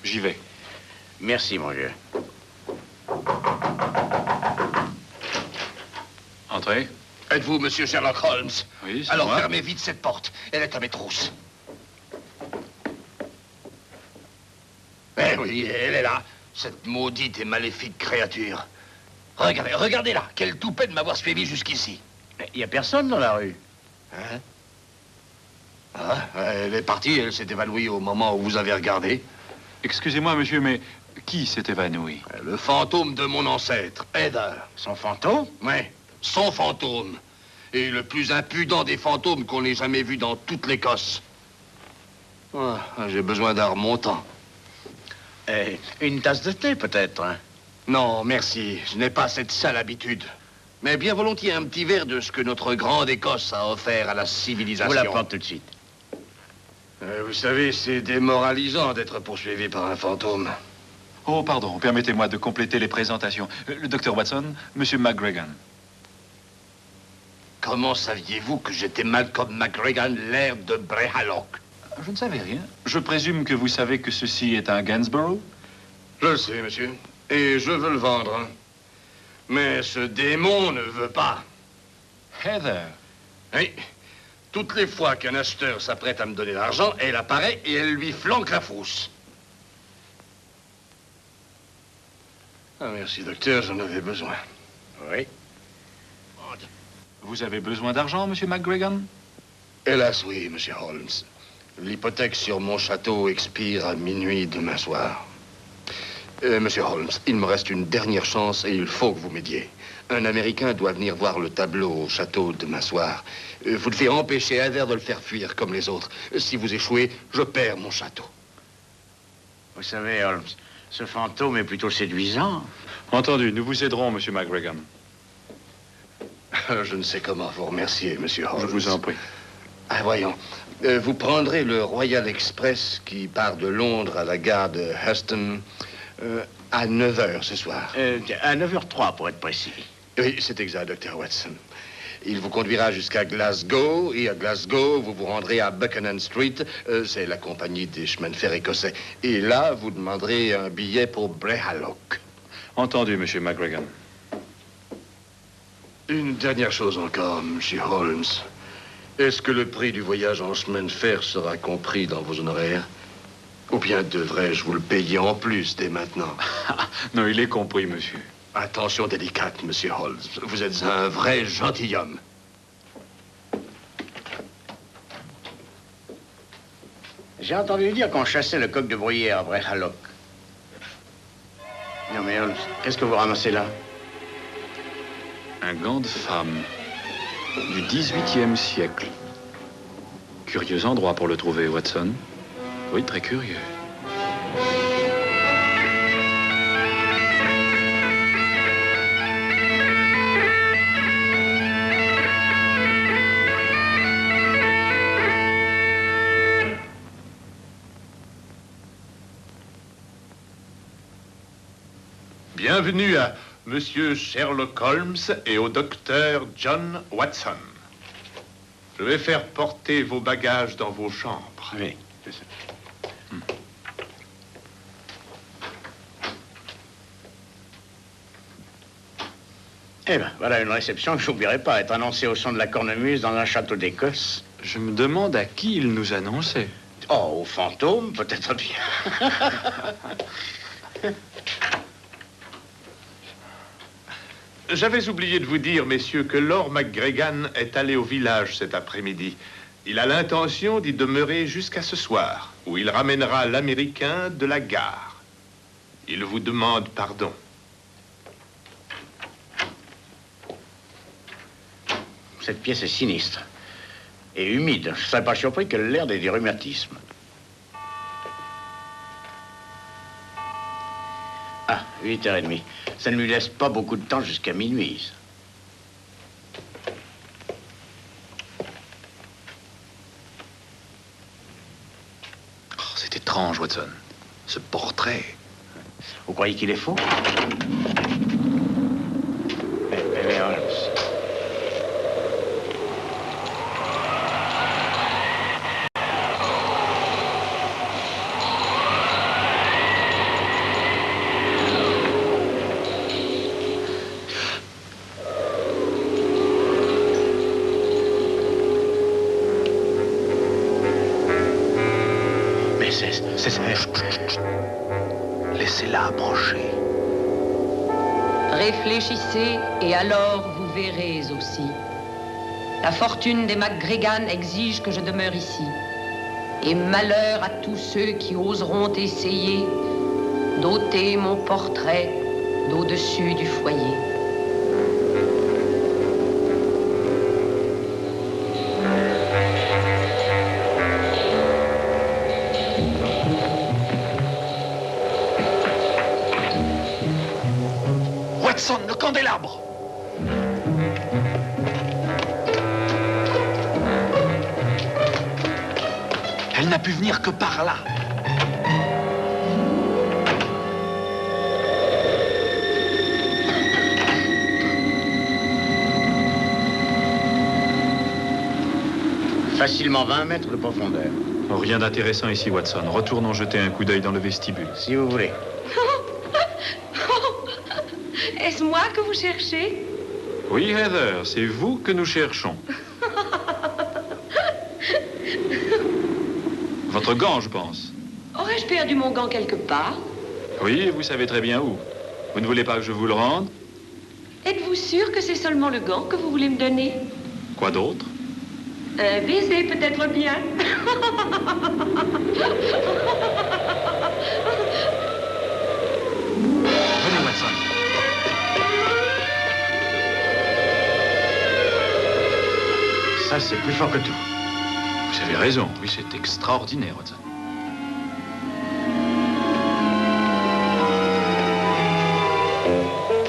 J'y vais. Merci, mon vieux. Entrez. Êtes-vous monsieur Sherlock Holmes? Oui, c'est Alors moi. fermez vite cette porte. Elle est à mes trousses. Eh oui, elle est là. Cette maudite et maléfique créature. Regardez, regardez-la. Quelle toupet de m'avoir suivi jusqu'ici. Il n'y a personne dans la rue. Hein? Ah, elle est partie, elle s'est évanouie au moment où vous avez regardé. Excusez-moi, monsieur, mais qui s'est évanoui? Le fantôme de mon ancêtre, Heather. Son fantôme? Oui, son fantôme. Et le plus impudent des fantômes qu'on ait jamais vu dans toute l'Écosse. Ah, j'ai besoin d'un remontant. Une tasse de thé, peut-être, hein? Non, merci. Je n'ai pas cette sale habitude. Mais bien volontiers un petit verre de ce que notre grande Écosse a offert à la civilisation. Vous la prendre tout de suite. Vous savez, c'est démoralisant d'être poursuivi par un fantôme. Oh, pardon, permettez-moi de compléter les présentations. Le docteur Watson, monsieur McGregor. Comment saviez-vous que j'étais Malcolm McGregor, l'air de Brehallock? Je ne savais rien. Je présume que vous savez que ceci est un Gainsborough? Je le sais, monsieur. Et je veux le vendre. Hein. Mais ce démon ne veut pas. Heather. Oui. Toutes les fois qu'un acheteur s'apprête à me donner l'argent, elle apparaît et elle lui flanque la frousse. Ah, merci, docteur, j'en avais besoin. Oui. Vous avez besoin d'argent, monsieur McGregor? Hélas, oui, monsieur Holmes. L'hypothèque sur mon château expire à minuit demain soir. Monsieur Holmes, il me reste une dernière chance et il faut que vous m'aidiez. Un Américain doit venir voir le tableau au château demain soir. Vous devez empêcher Heather de le faire fuir comme les autres. Si vous échouez, je perds mon château. Vous savez, Holmes, ce fantôme est plutôt séduisant. Entendu, nous vous aiderons, monsieur McGregor. Je ne sais comment vous remercier, monsieur Holmes. Je vous en prie. Ah, voyons. Vous prendrez le Royal Express qui part de Londres à la gare de Heston à 9 h ce soir. À 9h03, pour être précis. Oui, c'est exact, docteur Watson. Il vous conduira jusqu'à Glasgow, et à Glasgow, vous vous rendrez à Buchanan Street. C'est la compagnie des chemins de fer écossais. Et là, vous demanderez un billet pour Brehallock. Entendu, monsieur McGregor. Une dernière chose encore, monsieur Holmes. Est-ce que le prix du voyage en chemin de fer sera compris dans vos honoraires? Ou bien devrais-je vous le payer en plus dès maintenant? Non, il est compris, monsieur. Attention délicate, monsieur Holmes. Vous êtes un vrai gentilhomme. J'ai entendu dire qu'on chassait le coq de bruyère à Brehallock. Non, mais Holmes, qu'est-ce que vous ramassez là? Un gant de femme du XVIIIe siècle. Curieux endroit pour le trouver, Watson. Oui, très curieux. Bienvenue à Monsieur Sherlock Holmes et au docteur John Watson. Je vais faire porter vos bagages dans vos chambres. Oui. Eh bien, voilà une réception que j'oublierai pas, être annoncé au son de la cornemuse dans un château d'Écosse. Je me demande à qui il nous annonçait. Oh, au fantôme, peut-être bien. J'avais oublié de vous dire, messieurs, que Lord McGregor est allé au village cet après-midi. Il a l'intention d'y demeurer jusqu'à ce soir, où il ramènera l'Américain de la gare. Il vous demande pardon. Cette pièce est sinistre et humide. Je ne serais pas surpris qu'elle ait l'air des rhumatismes. Ah, 8h30. Ça ne lui laisse pas beaucoup de temps jusqu'à minuit. Oh, c'est étrange, Watson. Ce portrait. Vous croyez qu'il est faux? Mais Holmes. Laissez-la approcher. Réfléchissez et alors vous verrez aussi. La fortune des McGregan exige que je demeure ici. Et malheur à tous ceux qui oseront essayer d'ôter mon portrait d'au-dessus du foyer. Watson, le candélabre! Elle n'a pu venir que par là. Facilement 20 mètres de profondeur. Oh, rien d'intéressant ici, Watson. Retournons jeter un coup d'œil dans le vestibule. Si vous voulez. Est-ce moi que vous cherchez? Oui, Heather, c'est vous que nous cherchons. Votre gant, je pense. Aurais-je perdu mon gant quelque part? Oui, et vous savez très bien où. Vous ne voulez pas que je vous le rende? Êtes-vous sûr que c'est seulement le gant que vous voulez me donner? Quoi d'autre? Un baiser peut-être bien. Venez, Watson. Ça, c'est plus fort que tout. Vous avez raison. Oui, c'est extraordinaire, Watson.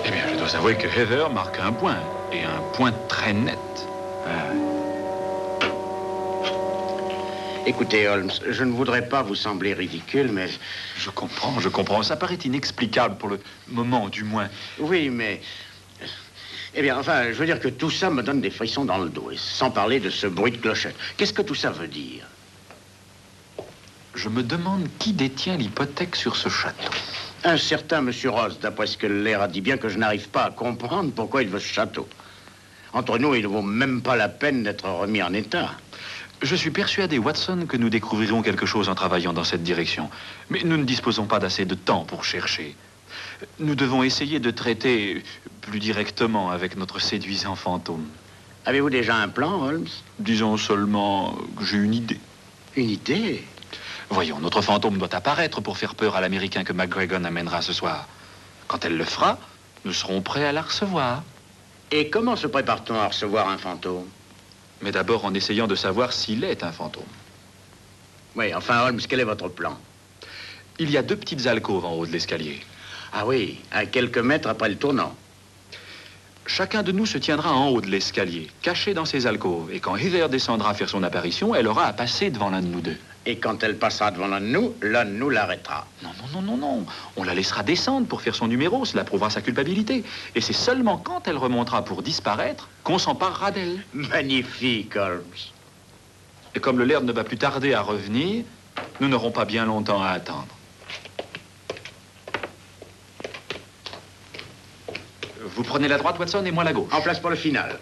Eh bien, je dois avouer que Heather marque un point. Et un point très net. Écoutez, Holmes, je ne voudrais pas vous sembler ridicule, mais... Je comprends. Ça paraît inexplicable pour le moment, du moins. Oui, mais... Eh bien, enfin, je veux dire que tout ça me donne des frissons dans le dos, et sans parler de ce bruit de clochette. Qu'est-ce que tout ça veut dire? Je me demande qui détient l'hypothèque sur ce château. Un certain monsieur Ross, d'après ce que l'air a dit, bien que je n'arrive pas à comprendre pourquoi il veut ce château. Entre nous, il ne vaut même pas la peine d'être remis en état. Je suis persuadé, Watson, que nous découvrirons quelque chose en travaillant dans cette direction. Mais nous ne disposons pas d'assez de temps pour chercher. Nous devons essayer de traiter plus directement avec notre séduisant fantôme. Avez-vous déjà un plan, Holmes? Disons seulement que j'ai une idée. Une idée? Voyons, notre fantôme doit apparaître pour faire peur à l'Américain que McGregan amènera ce soir. Quand elle le fera, nous serons prêts à la recevoir. Et comment se prépare-t-on à recevoir un fantôme? Mais d'abord en essayant de savoir s'il est un fantôme. Oui, enfin, Holmes, quel est votre plan? Il y a 2 petites alcôves en haut de l'escalier. Ah oui, à quelques mètres après le tournant. Chacun de nous se tiendra en haut de l'escalier, caché dans ces alcôves. Et quand Heather descendra faire son apparition, elle aura à passer devant l'un de nous deux. Et quand elle passera devant l'un de nous l'arrêtera. Non. On la laissera descendre pour faire son numéro, cela prouvera sa culpabilité. Et c'est seulement quand elle remontera pour disparaître qu'on s'emparera d'elle. Magnifique, Holmes. Et comme le Laird ne va plus tarder à revenir, nous n'aurons pas bien longtemps à attendre. Vous prenez la droite, Watson, et moi la gauche. En place pour le final.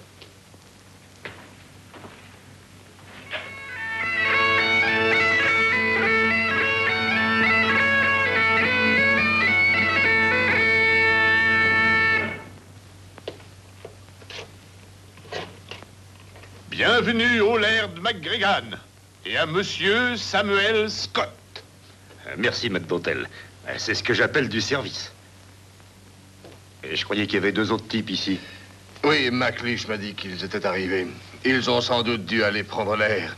Bienvenue au Laird McGregan et à monsieur Samuel Scott. Merci, mademoiselle. C'est ce que j'appelle du service. Et je croyais qu'il y avait 2 autres types ici. Oui, McLeish m'a dit qu'ils étaient arrivés. Ils ont sans doute dû aller prendre l'air.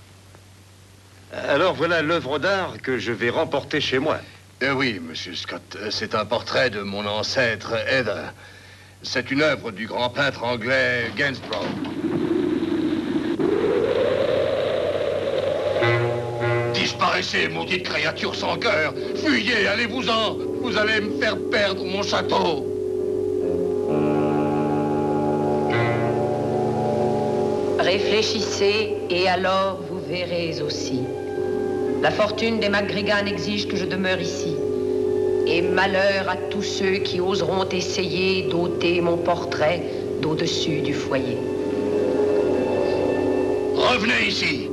Alors voilà l'œuvre d'art que je vais remporter chez moi. Oui, monsieur Scott. C'est un portrait de mon ancêtre, Heather. C'est une œuvre du grand peintre anglais Gainsborough. Disparaissez, maudite créature sans cœur. Fuyez, allez-vous-en. Vous allez me faire perdre mon château. Réfléchissez et alors vous verrez aussi. La fortune des McGregan exige que je demeure ici. Et malheur à tous ceux qui oseront essayer d'ôter mon portrait d'au-dessus du foyer. Revenez ici.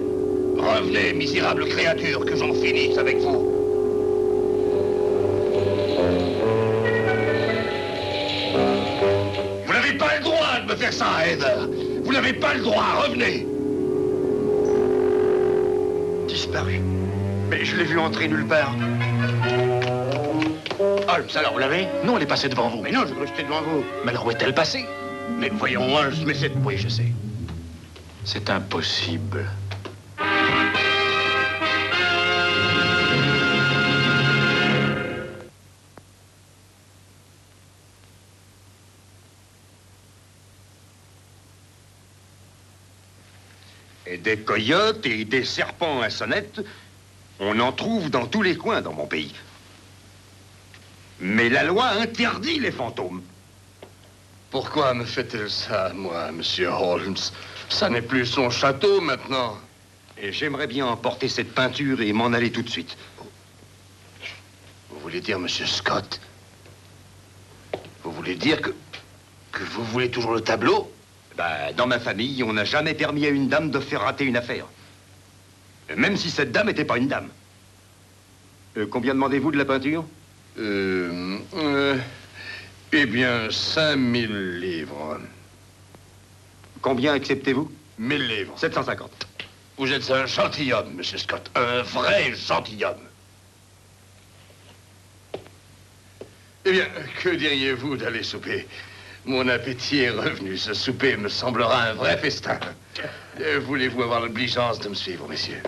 Revenez, misérable créature, que j'en finisse avec vous. faire ça à Heather. Vous n'avez pas le droit, revenez. Disparu. Mais je l'ai vu entrer nulle part. Holmes, alors vous l'avez? Non, elle est passée devant vous. Mais non, je crois que j'étais devant vous. Mais alors où est-elle passée? Mais voyons, Holmes, mais c'est... Oui, je sais. C'est impossible. Et des coyotes et des serpents à sonnette, on en trouve dans tous les coins dans mon pays. Mais la loi interdit les fantômes. Pourquoi me fait-elle ça, moi, monsieur Holmes? Ça n'est plus son château, maintenant. Et j'aimerais bien emporter cette peinture et m'en aller tout de suite. Vous voulez dire, monsieur Scott? Vous voulez dire que vous voulez toujours le tableau? Bah, dans ma famille, on n'a jamais permis à une dame de faire rater une affaire. Même si cette dame n'était pas une dame. Combien demandez-vous de la peinture? Eh bien, 5000 livres. Combien acceptez-vous? 1000 livres. 750. Vous êtes un gentilhomme, monsieur Scott. Un vrai gentilhomme. Eh bien, que diriez-vous d'aller souper? Mon appétit est revenu. Ce souper me semblera un vrai festin. Voulez-vous avoir l'obligeance de me suivre, messieurs?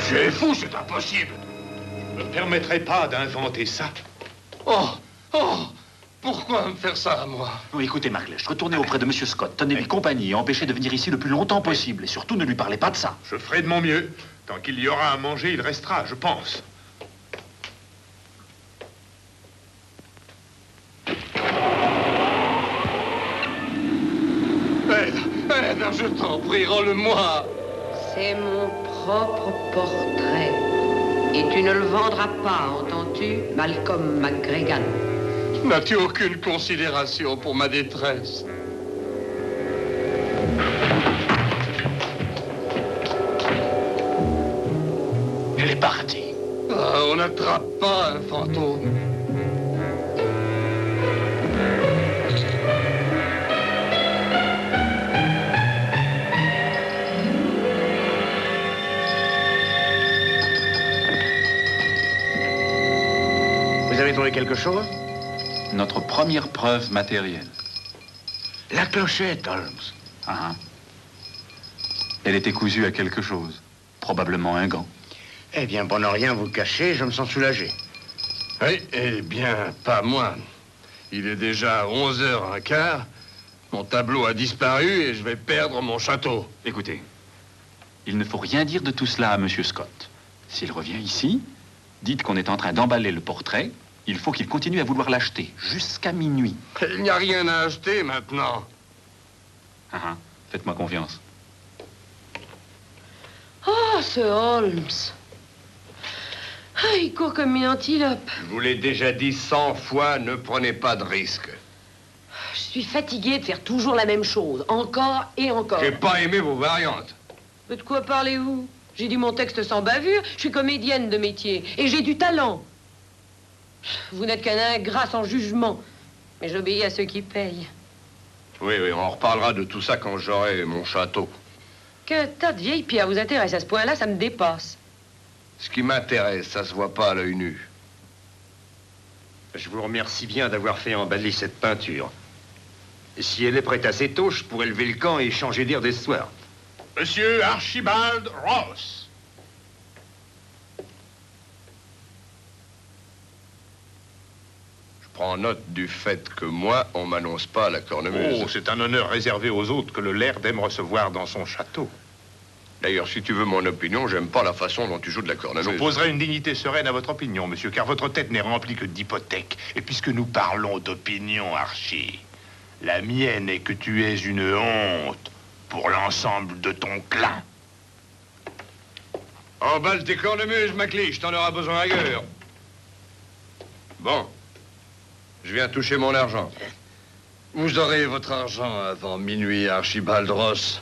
C'est fou, c'est impossible. Je ne me permettrai pas d'inventer ça. Oh, pourquoi me faire ça à moi? Oh, écoutez, Marlèche, retournez auprès de Monsieur Scott, tenez-lui compagnie et empêchez de venir ici le plus longtemps possible. Et surtout, ne lui parlez pas de ça. Je ferai de mon mieux. Tant qu'il y aura à manger, il restera, je pense. Heather, je t'en prie, rends-le-moi. C'est mon propre portrait. Et tu ne le vendras pas, entends-tu, Malcolm McGregan? N'as-tu aucune considération pour ma détresse? Elle est partie. Ah, on n'attrape pas un fantôme. Vous avez trouvé quelque chose? Notre première preuve matérielle. La clochette, Holmes. Ah, ah. Elle était cousue à quelque chose. Probablement un gant. Eh bien, pour ne rien vous cacher, je me sens soulagé. Oui, eh bien, pas moi. Il est déjà 11h15. Mon tableau a disparu et je vais perdre mon château. Écoutez, il ne faut rien dire de tout cela à Monsieur Scott. S'il revient ici, dites qu'on est en train d'emballer le portrait. Il faut qu'il continue à vouloir l'acheter jusqu'à minuit. Il n'y a rien à acheter maintenant. Ah, ah. Faites-moi confiance. Oh, ce Holmes. Ah, il court comme une antilope. Je vous l'ai déjà dit 100 fois, ne prenez pas de risques. Je suis fatiguée de faire toujours la même chose, encore et encore. J'ai pas aimé vos variantes. Mais de quoi parlez-vous? J'ai dit mon texte sans bavure, je suis comédienne de métier, et j'ai du talent. Vous n'êtes qu'un ingrat sans jugement, mais j'obéis à ceux qui payent. Oui, on reparlera de tout ça quand j'aurai mon château. Qu'un tas de vieilles pierres vous intéresse à ce point-là, ça me dépasse. Ce qui m'intéresse, ça se voit pas à l'œil nu. Je vous remercie bien d'avoir fait emballer cette peinture. Si elle est prête assez tôt, je pourrais lever le camp et changer d'air dès ce soir. Monsieur Archibald Ross. Je prends note du fait que moi, on m'annonce pas à la cornemuse. Oh, c'est un honneur réservé aux autres que le laird aime recevoir dans son château. D'ailleurs, si tu veux mon opinion, j'aime pas la façon dont tu joues de la cornemuse. J'opposerai une dignité sereine à votre opinion, monsieur, car votre tête n'est remplie que d'hypothèques. Et puisque nous parlons d'opinion, Archie, la mienne est que tu es une honte pour l'ensemble de ton clan. Emballe tes cornemuses, McLeish, t'en auras besoin ailleurs. Bon, je viens toucher mon argent. Vous aurez votre argent avant minuit, Archibald Ross.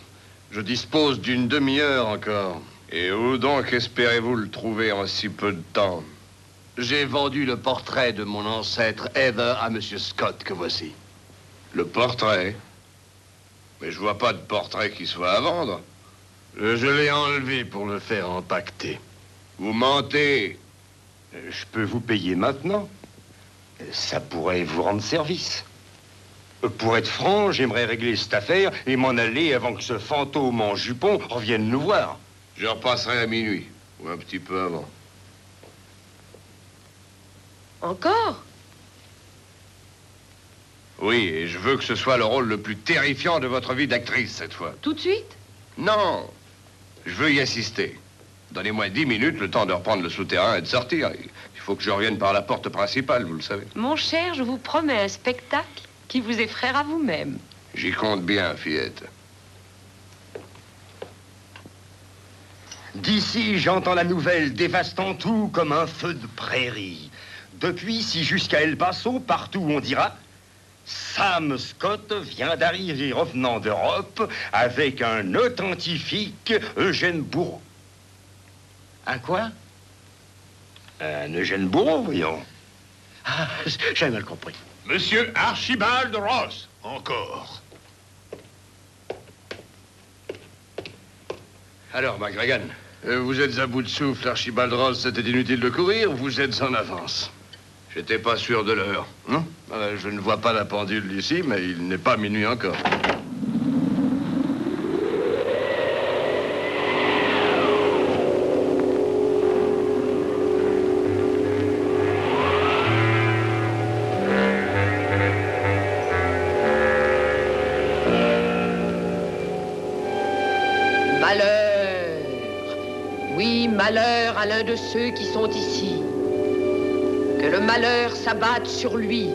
Je dispose d'une demi-heure encore. Et où donc espérez-vous le trouver en si peu de temps? J'ai vendu le portrait de mon ancêtre Heather à M. Scott, que voici. Le portrait? Mais je vois pas de portrait qui soit à vendre. Je l'ai enlevé pour le faire empaqueter. Vous mentez. Je peux vous payer maintenant. Ça pourrait vous rendre service. Pour être franc, j'aimerais régler cette affaire et m'en aller avant que ce fantôme en jupon revienne nous voir. Je repasserai à minuit, ou un petit peu avant. Encore? Oui, et je veux que ce soit le rôle le plus terrifiant de votre vie d'actrice, cette fois. Tout de suite? Non, je veux y assister. Donnez-moi 10 minutes, le temps de reprendre le souterrain et de sortir. Il faut que je revienne par la porte principale, vous le savez. Mon cher, je vous promets un spectacle qui vous effraiera vous-même. J'y compte bien, fillette. D'ici, j'entends la nouvelle dévastant tout comme un feu de prairie. Depuis, si jusqu'à El Paso, partout on dira... Sam Scott vient d'arriver revenant d'Europe avec un authentifique Eugène Bourreau. Un quoi? Un Eugène Bourreau, voyons. Ah, j'avais mal compris. Monsieur Archibald Ross, encore. Alors, McGregor, vous êtes à bout de souffle, Archibald Ross. C'était inutile de courir, vous êtes en avance. J'étais pas sûr de l'heure. Non? Je ne vois pas la pendule d'ici, mais il n'est pas minuit encore. Malheur. Oui, malheur à l'un de ceux qui sont ici. Que le malheur s'abatte sur lui,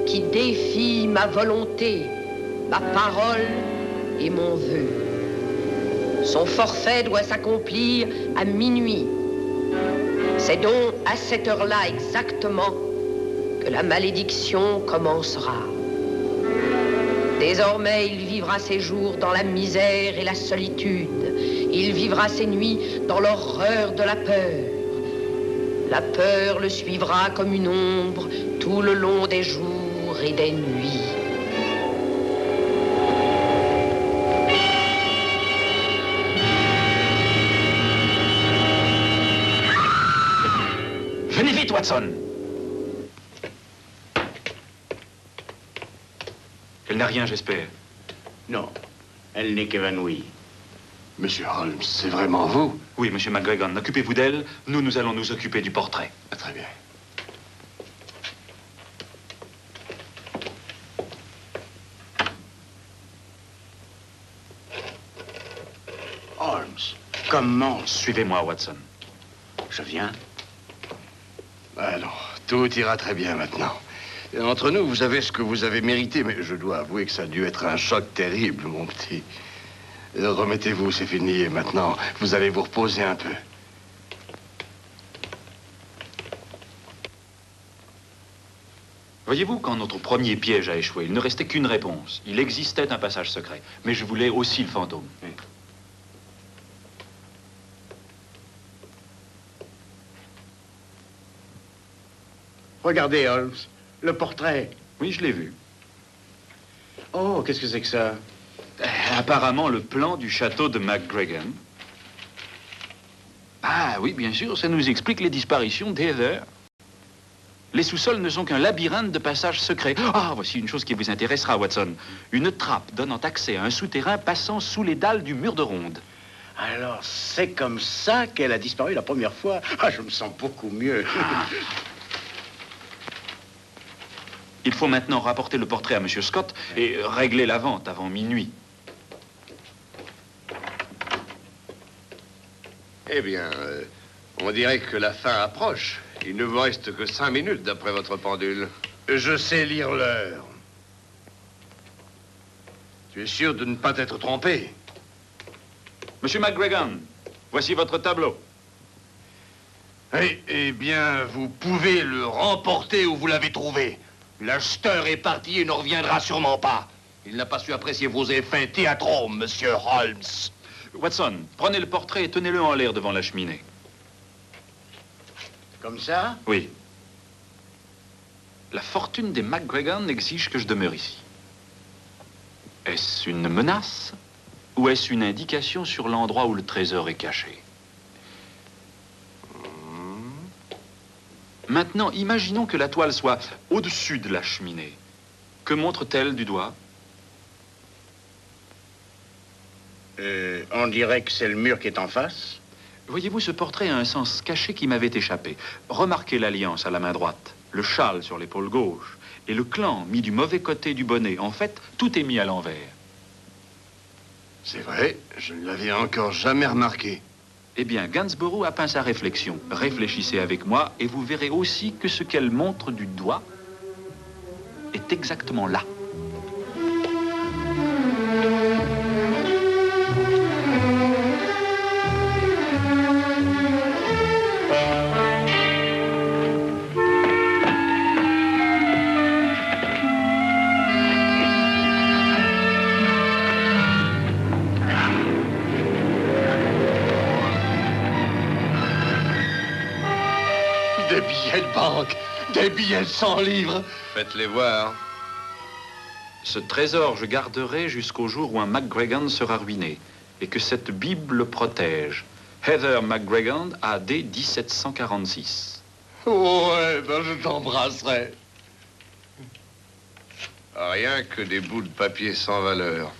qui défie ma volonté, ma parole et mon vœu. Son forfait doit s'accomplir à minuit. C'est donc à cette heure-là exactement que la malédiction commencera. Désormais, il vivra ses jours dans la misère et la solitude. Il vivra ses nuits dans l'horreur de la peur. La peur le suivra comme une ombre tout le long des jours et des nuits. Venez vite, Watson. Elle n'a rien, j'espère. Non, elle n'est qu'évanouie. Monsieur Holmes, c'est vraiment vous? Oui, monsieur McGregor, occupez-vous d'elle. Nous allons nous occuper du portrait. Ah, très bien. Holmes, comment? Suivez-moi, Watson. Je viens. Alors, tout ira très bien maintenant. Et entre nous, vous avez ce que vous avez mérité, mais je dois avouer que ça a dû être un choc terrible, mon petit. Remettez-vous, c'est fini, et maintenant, vous allez vous reposer un peu. Voyez-vous, quand notre premier piège a échoué, il ne restait qu'une réponse. Il existait un passage secret. Mais je voulais aussi le fantôme. Oui. Regardez, Holmes, le portrait. Oui, je l'ai vu. Oh, qu'est-ce que c'est que ça? Apparemment, le plan du château de McGregor. Ah oui, bien sûr, ça nous explique les disparitions d'Heather. Les sous-sols ne sont qu'un labyrinthe de passages secrets. Ah, voici une chose qui vous intéressera, Watson. Une trappe donnant accès à un souterrain passant sous les dalles du mur de ronde. Alors, c'est comme ça qu'elle a disparu la première fois. Ah, je me sens beaucoup mieux. Il faut maintenant rapporter le portrait à M. Scott et régler la vente avant minuit. Eh bien, on dirait que la fin approche. Il ne vous reste que 5 minutes d'après votre pendule. Je sais lire l'heure. Tu es sûr de ne pas t'être trompé? Monsieur McGregor, voici votre tableau. Eh bien, vous pouvez le remporter où vous l'avez trouvé. L'acheteur est parti et ne reviendra sûrement pas. Il n'a pas su apprécier vos effets théâtraux, monsieur Holmes. Watson, prenez le portrait et tenez-le en l'air devant la cheminée. Comme ça? Oui. La fortune des McGregor exige que je demeure ici. Est-ce une menace ou est-ce une indication sur l'endroit où le trésor est caché? Maintenant, imaginons que la toile soit au-dessus de la cheminée. Que montre-t-elle du doigt? On dirait que c'est le mur qui est en face. Voyez-vous, ce portrait a un sens caché qui m'avait échappé. Remarquez l'alliance à la main droite, le châle sur l'épaule gauche, et le clan mis du mauvais côté du bonnet. En fait, tout est mis à l'envers. C'est vrai, je ne l'avais encore jamais remarqué. Eh bien, Gainsborough a peint sa réflexion. Réfléchissez avec moi et vous verrez aussi que ce qu'elle montre du doigt est exactement là. Des billets de banque, des billets de 100 livres. Faites-les voir. Ce trésor, je garderai jusqu'au jour où un McGregor sera ruiné et que cette Bible le protège. Heather McGregor, AD 1746. Ouais, ben je t'embrasserai. Rien que des bouts de papier sans valeur.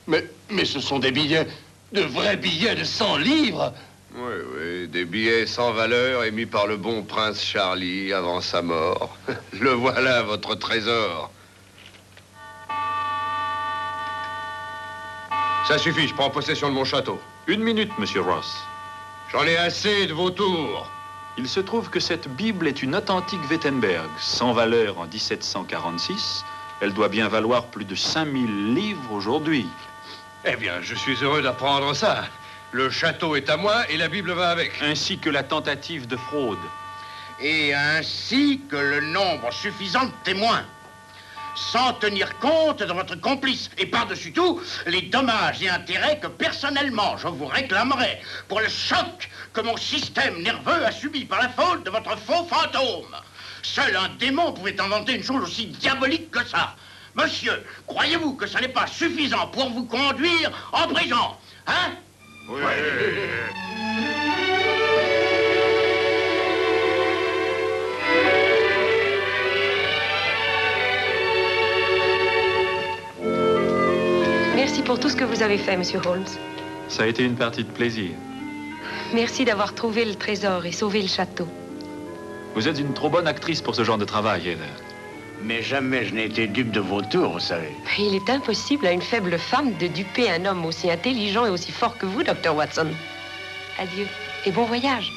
Mais ce sont des billets, de vrais billets de 100 livres. Oui, oui, des billets sans valeur émis par le bon prince Charlie avant sa mort. Le voilà, votre trésor. Ça suffit, je prends possession de mon château. 1 minute, monsieur Ross. J'en ai assez de vos tours. Il se trouve que cette Bible est une authentique Wittenberg, sans valeur en 1746. Elle doit bien valoir plus de 5000 livres aujourd'hui. Eh bien, je suis heureux d'apprendre ça. Le château est à moi et la Bible va avec. Ainsi que la tentative de fraude. Et ainsi que le nombre suffisant de témoins. Sans tenir compte de votre complice. Et par-dessus tout, les dommages et intérêts que personnellement je vous réclamerai pour le choc que mon système nerveux a subi par la faute de votre faux fantôme. Seul un démon pouvait inventer une chose aussi diabolique que ça. Monsieur, croyez-vous que ça n'est pas suffisant pour vous conduire en prison? Hein? Oui. Merci pour tout ce que vous avez fait, Monsieur Holmes. Ça a été une partie de plaisir. Merci d'avoir trouvé le trésor et sauvé le château. Vous êtes une trop bonne actrice pour ce genre de travail, Heather. Mais jamais je n'ai été dupe de vos tours, vous savez. Il est impossible à une faible femme de duper un homme aussi intelligent et aussi fort que vous, Dr. Watson. Adieu et bon voyage.